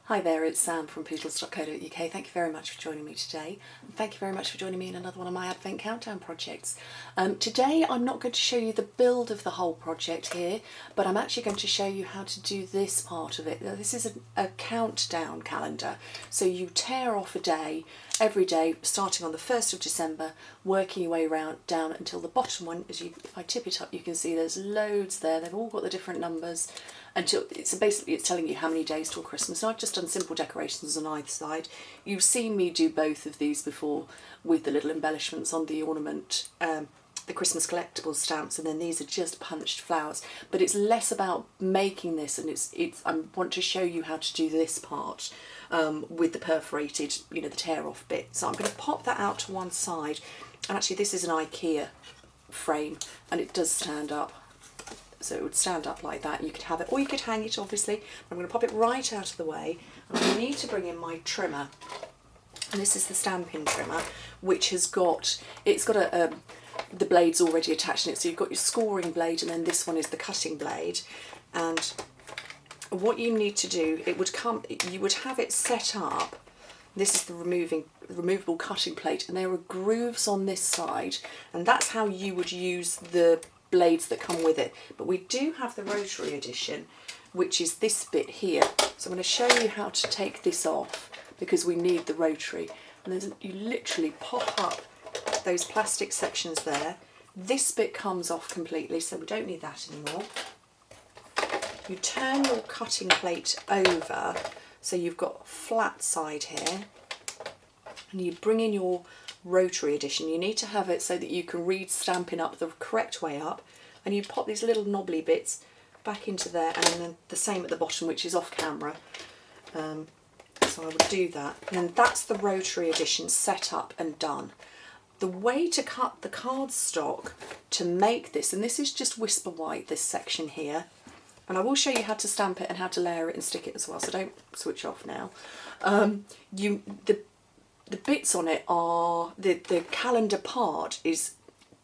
Hi there, it's Sam from Pootles.co.uk. Thank you very much for joining me today. And thank you very much for joining me in another one of my Advent Countdown projects. Today I'm not going to show you the build of the whole project here, but I'm actually going to show you how to do this part of it. Now, this is a countdown calendar. So you tear off a day every day, starting on the 1st of December, working your way around down until the bottom one. If I tip it up, you can see there's loads there. They've all got the different numbers. Until it's telling you how many days till Christmas. And I've just done simple decorations on either side. You've seen me do both of these before with the little embellishments on the ornament, the Christmas collectibles stamps, and then these are just punched flowers. But it's less about making this, and I want to show you how to do this part with the perforated, the tear off bit. So I'm going to pop that out to one side. And actually this is an IKEA frame and it does stand up. So it would stand up like that. You could have it, or you could hang it, obviously. I'm going to pop it right out of the way. And I need to bring in my trimmer. And this is the Stampin trimmer, which has got, the blades already attached in it. So you've got your scoring blade, and then this one is the cutting blade. And what you need to do, you would have it set up. This is the removable cutting plate, and there are grooves on this side, and that's how you would use the blades that come with it. But we do have the rotary edition, which is this bit here. So I'm going to show you how to take this off because we need the rotary. And you literally pop up those plastic sections there. This bit comes off completely, so we don't need that anymore. You turn your cutting plate over so you've got a flat side here, and you bring in your rotary edition. You need to have it so that you can read Stampin' up the correct way up, and you pop these little knobbly bits back into there, and then the same at the bottom, which is off camera. So I would do that, and then that's the rotary edition set up and done. The way to cut the cardstock to make this, and this is just Whisper White, this section here, and I will show you how to stamp it and how to layer it and stick it as well, so don't switch off now. The bits on it are, the calendar part is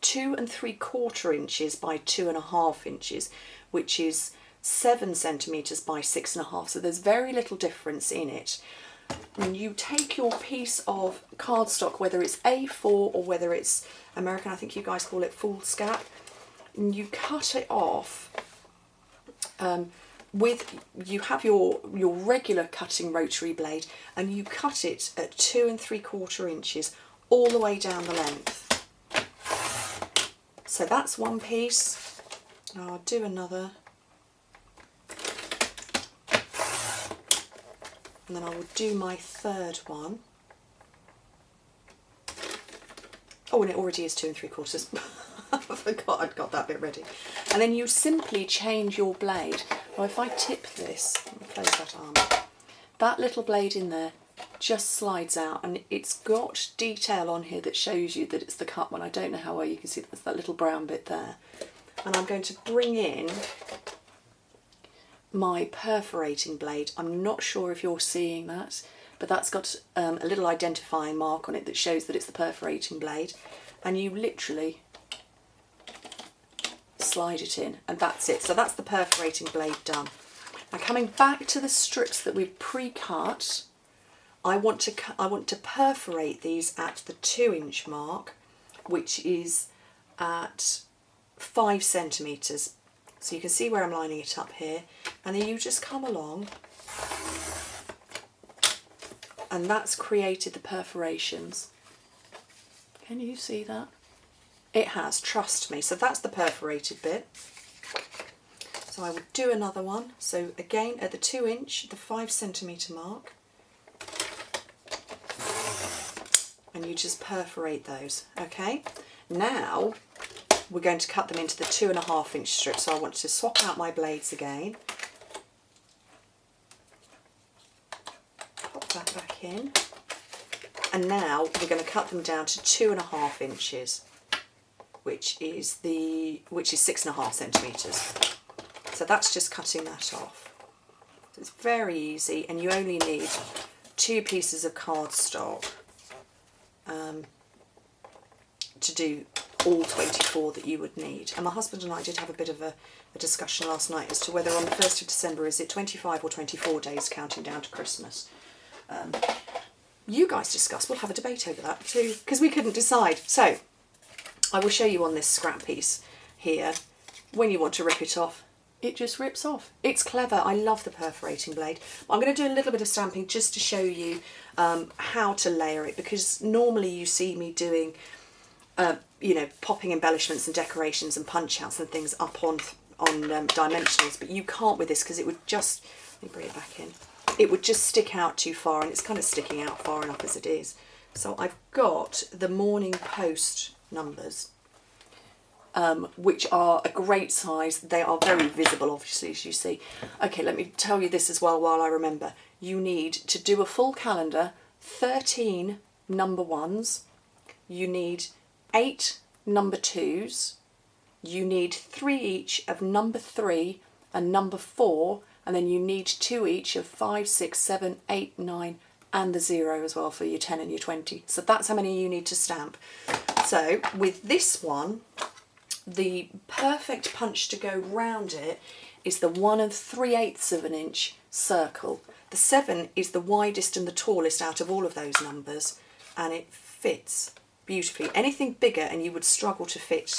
2 3/4 inches by 2.5 inches, which is 7 centimetres by 6.5, so there's very little difference in it. And you take your piece of cardstock, whether it's A4 or whether it's American, I think you guys call it foolscap, and you cut it off. You have your regular cutting rotary blade, and you cut it at 2 3/4 inches all the way down the length. So that's one piece. Now I'll do another, and then I will do my third one. Oh, and it already is 2 3/4. I forgot I'd got that bit ready. And then you simply change your blade. Now if I tip this, let me close that arm, that little blade in there just slides out, and it's got detail on here that shows you that it's the cut one. I don't know how well you can see, that's that little brown bit there. And I'm going to bring in my perforating blade. I'm not sure if you're seeing that, but that's got a little identifying mark on it that shows that it's the perforating blade. And you literally slide it in, and that's it. So that's the perforating blade done. Now coming back to the strips that we've pre-cut, I want to perforate these at the 2-inch mark, which is at 5 centimetres. So you can see where I'm lining it up here, and then you just come along, and that's created the perforations. Can you see that? It has, trust me. So that's the perforated bit. So I would do another one. So again at the 2-inch, the 5 centimetre mark, and you just perforate those. Okay, now we're going to cut them into the 2.5-inch strips. So I want to swap out my blades again, pop that back in, and now we're going to cut them down to 2.5 inches. Which is 6.5 centimetres. So that's just cutting that off. So it's very easy, and you only need 2 pieces of cardstock to do all 24 that you would need. And my husband and I did have a bit of a discussion last night as to whether on the 1st of December is it 25 or 24 days counting down to Christmas. You guys discuss, we'll have a debate over that too, because we couldn't decide. So I will show you on this scrap piece here, when you want to rip it off, it just rips off. It's clever. I love the perforating blade. I'm going to do a little bit of stamping just to show you how to layer it, because normally you see me doing, you know, popping embellishments and decorations and punch outs and things up on dimensionals, but you can't with this because it would just, let me bring it back in, it would just stick out too far, and it's kind of sticking out far enough as it is. So I've got the Morning Post numbers, which are a great size. They are very visible, obviously, as you see. Okay, let me tell you this as well while I remember. You need to do a full calendar, 13 number 1s, you need 8 number 2s, you need 3 each of number 3 and number 4, and then you need 2 each of 5, 6, 7, 8, 9, and the 0 as well for your 10 and your 20. So that's how many you need to stamp. So with this one, the perfect punch to go round it is the 1 3/8 of an inch circle. The 7 is the widest and the tallest out of all of those numbers, and it fits beautifully. Anything bigger and you would struggle to fit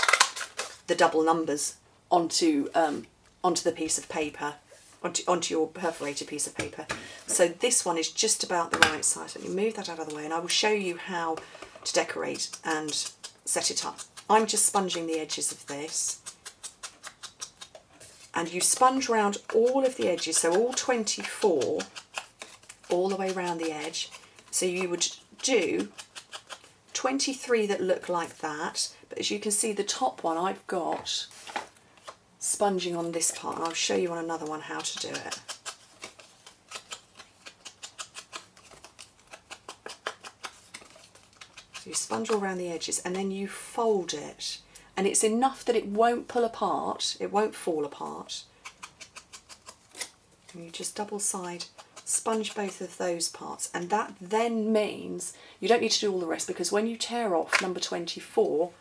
the double numbers onto the piece of paper, onto your perforated piece of paper. So this one is just about the right size. Let me move that out of the way and I will show you how to decorate and set it up. I'm just sponging the edges of this, and you sponge round all of the edges, so all 24, all the way around the edge. So you would do 23 that look like that, but as you can see the top one I've got sponging on this part, and I'll show you on another one how to do it. So you sponge all around the edges and then you fold it, and it's enough that it won't pull apart, it won't fall apart. And you just double side sponge both of those parts, and that then means you don't need to do all the rest, because when you tear off number 24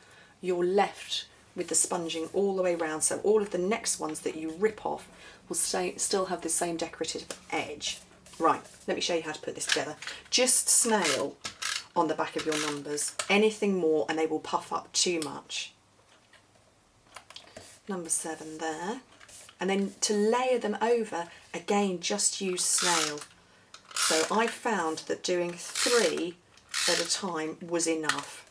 you're left with the sponging all the way around, so all of the next ones that you rip off will still have the same decorative edge. Right, let me show you how to put this together. Just snail on the back of your numbers, anything more and they will puff up too much. Number 7 there, and then to layer them over, again just use snail. So I found that doing 3 at a time was enough.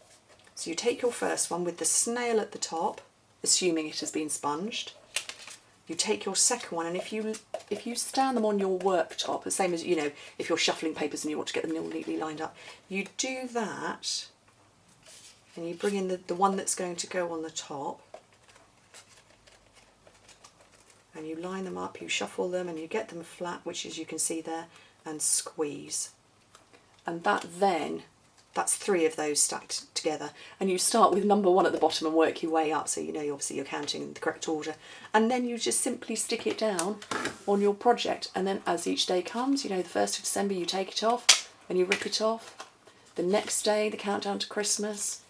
So you take your first one with the snail at the top, assuming it has been sponged. You take your second one, and if you stand them on your worktop, the same as, you know, if you're shuffling papers and you want to get them all neatly lined up, you do that, and you bring in the one that's going to go on the top, and you line them up, you shuffle them, and you get them flat, which as you can see there, and squeeze. And that's 3 of those stacked together, and you start with number 1 at the bottom and work your way up, so you know obviously you're counting in the correct order, and then you just simply stick it down on your project, and then as each day comes, you know, the 1st of December you take it off and you rip it off, the next day the countdown to Christmas,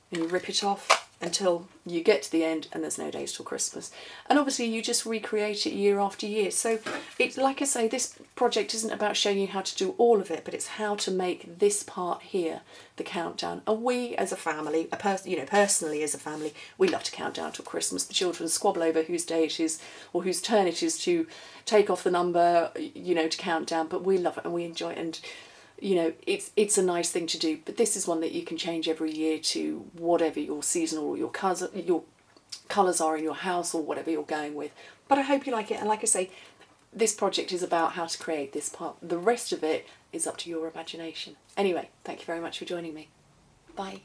and you rip it off until you get to the end and there's no days till Christmas. And obviously you just recreate it year after year. So it's like I say, this project isn't about showing you how to do all of it, but it's how to make this part here, the countdown. And we as a family, personally as a family, we love to count down till Christmas. The children squabble over whose day it is or whose turn it is to take off the number, you know, to count down, but we love it and we enjoy it, and you know, it's a nice thing to do. But this is one that you can change every year to whatever your seasonal or your colours are in your house, or whatever you're going with. But I hope you like it, and like I say, this project is about how to create this part. The rest of it is up to your imagination. Anyway, thank you very much for joining me. Bye.